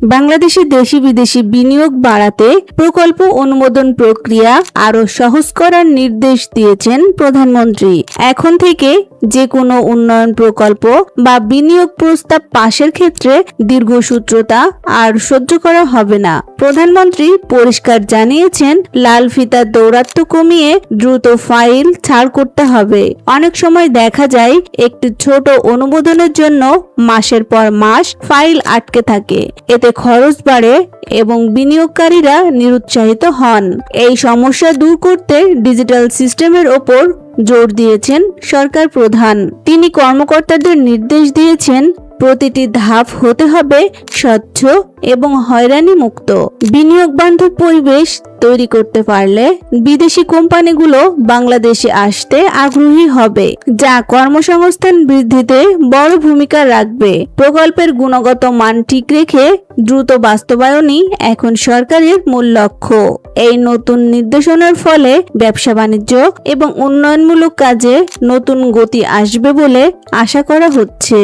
বাংলাদেশে দেশি বিদেশি বিনিয়োগ বাড়াতে প্রকল্প অনুমোদন প্রক্রিয়া আরও সহজ করার নির্দেশ দিয়েছেন প্রধানমন্ত্রী। এখন থেকে যে কোনো উন্নয়ন প্রকল্প বা বিনিয়োগ প্রস্তাব পাশের ক্ষেত্রে দীর্ঘসূত্রতা আর সহ্য করা হবে না। প্রধানমন্ত্রী পরিষ্কার জানিয়েছেন, লাল ফিতার দৌরাত্ম্য কমিয়ে দ্রুত ফাইল ছাড় করতে হবে। অনেক সময় দেখা যায় একটি ছোট অনুমোদনের জন্য মাসের পর মাস ফাইল আটকে থাকে। এতে খরচ বাড়ে এবং বিনিয়োগকারীরা নিরুৎসাহিত হন। এই সমস্যা দূর করতে ডিজিটাল সিস্টেমের ওপর জোর দিয়েছেন সরকার প্রধান। তিনি কর্মকর্তাদের নির্দেশ দিয়েছেন, প্রতিটি ধাপ হতে হবে স্বচ্ছ এবং হয়রানি মুক্ত। বিনিয়োগ বান্ধব পরিবেশ তৈরি করতে পারলে বিদেশি কোম্পানিগুলো বাংলাদেশে আসতে আগ্রহী হবে, যা কর্মসংস্থান বৃদ্ধিতে বড় ভূমিকা রাখবে। প্রকল্পের গুণগত মান ঠিক রেখে দ্রুত বাস্তবায়নই এখন সরকারের মূল লক্ষ্য। এই নতুন নির্দেশনার ফলে ব্যবসা বাণিজ্য এবং উন্নয়নমূলক কাজে নতুন গতি আসবে বলে আশা করা হচ্ছে।